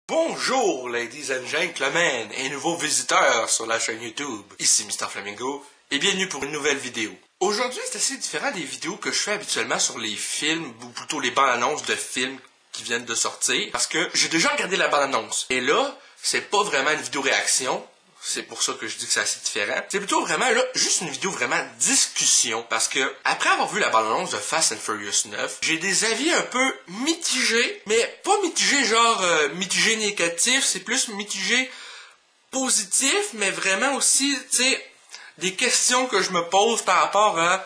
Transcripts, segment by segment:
Bonjour, ladies and gentlemen, et nouveaux visiteurs sur la chaîne YouTube. Ici Mr. Flamingo, et bienvenue pour une nouvelle vidéo. Aujourd'hui, c'est assez différent des vidéos que je fais habituellement sur les films, ou plutôt les bandes annonces de films qui viennent de sortir, parce que j'ai déjà regardé la bande annonce. Et là, c'est pas vraiment une vidéo réaction. C'est pour ça que je dis que c'est assez différent. C'est plutôt vraiment, là, juste une vidéo vraiment discussion. Parce que, après avoir vu la bande-annonce de Fast and Furious 9, j'ai des avis un peu mitigés. Mais pas mitigés genre mitigés négatifs, c'est plus mitigés positifs, mais vraiment aussi, tu sais, des questions que je me pose par rapport à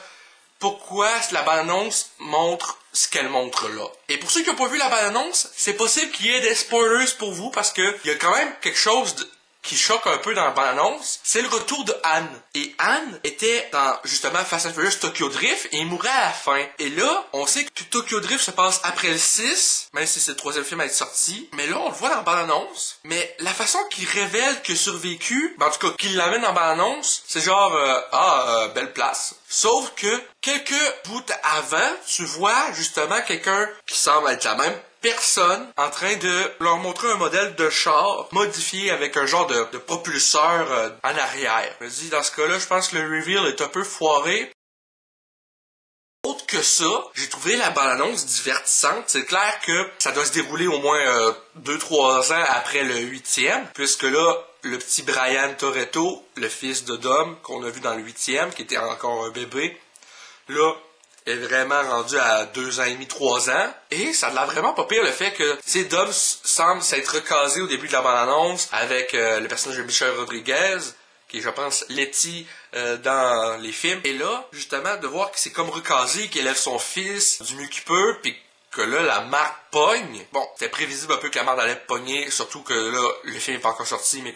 pourquoi la bande-annonce montre ce qu'elle montre là. Et pour ceux qui n'ont pas vu la bande-annonce, c'est possible qu'il y ait des spoilers pour vous parce que il y a quand même quelque chose qui choque un peu dans la bande-annonce, c'est le retour de Han. Et Han était dans, justement, Fast and Furious Tokyo Drift, et il mourrait à la fin. Et là, on sait que Tokyo Drift se passe après le 6, même si c'est le troisième film à être sorti. Mais là, on le voit dans la bande-annonce. Mais la façon qu'il révèle qu'il a survécu, en tout cas, qu'il l'amène dans la bande-annonce, c'est genre, belle place. Sauf que, quelques bouts avant, tu vois, justement, quelqu'un qui semble être la même personne en train de leur montrer un modèle de char modifié avec un genre de propulseur en arrière. Je me dis, dans ce cas-là, je pense que le reveal est un peu foiré. Autre que ça, j'ai trouvé la bande-annonce divertissante. C'est clair que ça doit se dérouler au moins 2-3 ans après le 8e, puisque là, le petit Brian Toretto, le fils de Dom, qu'on a vu dans le 8e, qui était encore un bébé, là, est vraiment rendu à 2 ans et demi, 3 ans. Et ça a l'air vraiment pas pire le fait que, tu sais, Dom semble s'être recasé au début de la bande-annonce avec le personnage de Michelle Rodriguez, qui est, je pense, Letty dans les films. Et là, justement, de voir qu'il s'est comme recasé, qu'il élève son fils du mieux qu'il peut, puis que là, la marque pogne. Bon, c'était prévisible un peu que la marque allait pogner, surtout que là, le film n'est pas encore sorti, mais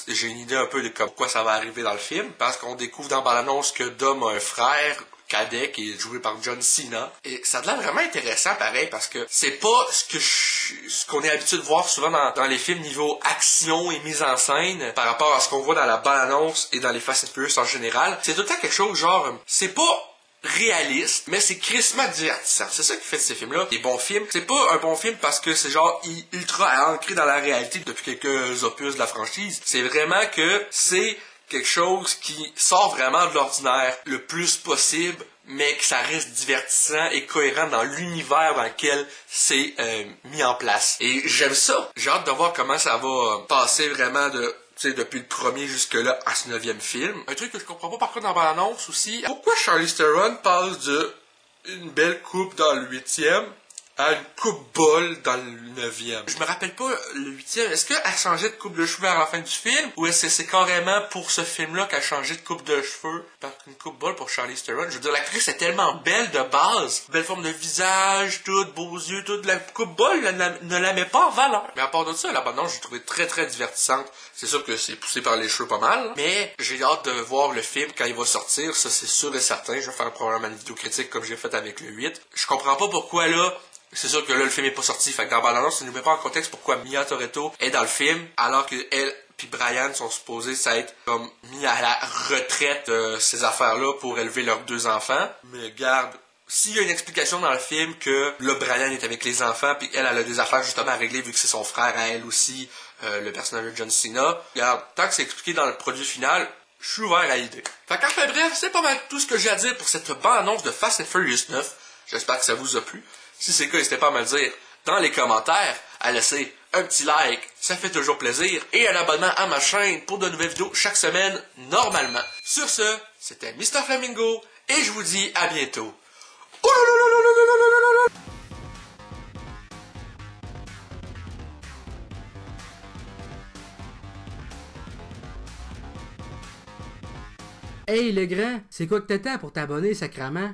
j'ai une idée un peu de quoi ça va arriver dans le film, parce qu'on découvre dans la bande-annonce que Dom a un frère cadet qui est joué par John Cena. Et ça a l'air vraiment intéressant pareil parce que c'est pas ce qu'on est habitué de voir souvent dans les films niveau action et mise en scène par rapport à ce qu'on voit dans la bande-annonce et dans les Fast and Furious en général. C'est tout le temps quelque chose genre, c'est pas réaliste, mais c'est crissement divertissant. C'est ça qui fait de ces films-là des bons films. C'est pas un bon film parce que c'est genre ultra ancré dans la réalité depuis quelques opus de la franchise. C'est vraiment que c'est quelque chose qui sort vraiment de l'ordinaire le plus possible, mais que ça reste divertissant et cohérent dans l'univers dans lequel c'est mis en place. Et j'aime ça. J'ai hâte de voir comment ça va passer vraiment depuis le premier jusque-là à ce 9e film. Un truc que je comprends pas par contre dans l'annonce aussi, pourquoi Charlize Theron passe de une belle coupe dans le 8e à une coupe bol dans le 9e. Je me rappelle pas le 8e. Est-ce qu'elle changeait de coupe de cheveux à la fin du film? Ou est-ce que c'est carrément pour ce film-là qu'elle changeait de coupe de cheveux par une coupe bol pour Charlize Theron? Je veux dire, l'actrice est tellement belle de base. Belle forme de visage, toute, beaux yeux, toute. La coupe bol ne la met pas en valeur. Mais à part de ça, la bande-annonce, j'ai trouvé très très divertissante. C'est sûr que c'est poussé par les cheveux pas mal. Mais j'ai hâte de voir le film quand il va sortir. Ça, c'est sûr et certain. Je vais faire probablement une vidéo critique comme j'ai fait avec le 8. Je comprends pas pourquoi là. C'est sûr que là, le film est pas sorti. Fait que dans la bande-annonce, ça ne nous met pas en contexte pourquoi Mia Toretto est dans le film, alors que elle puis Brian sont supposés s'être comme mis à la retraite de ces affaires-là pour élever leurs 2 enfants. Mais garde, s'il y a une explication dans le film que là, Brian est avec les enfants, puis elle a des affaires justement à régler vu que c'est son frère à elle aussi, le personnage de John Cena. Regarde, tant que c'est expliqué dans le produit final, je suis ouvert à l'idée. Fait qu'enfin bref, c'est pas mal tout ce que j'ai à dire pour cette bande-annonce de Fast and Furious 9. J'espère que ça vous a plu. Si c'est le cas, n'hésitez pas à me le dire dans les commentaires, à laisser un petit like, ça fait toujours plaisir, et un abonnement à ma chaîne pour de nouvelles vidéos chaque semaine, normalement. Sur ce, c'était Mr. Flamingo, et je vous dis à bientôt. Hey le grand, c'est quoi que t'attends pour t'abonner, sacrament?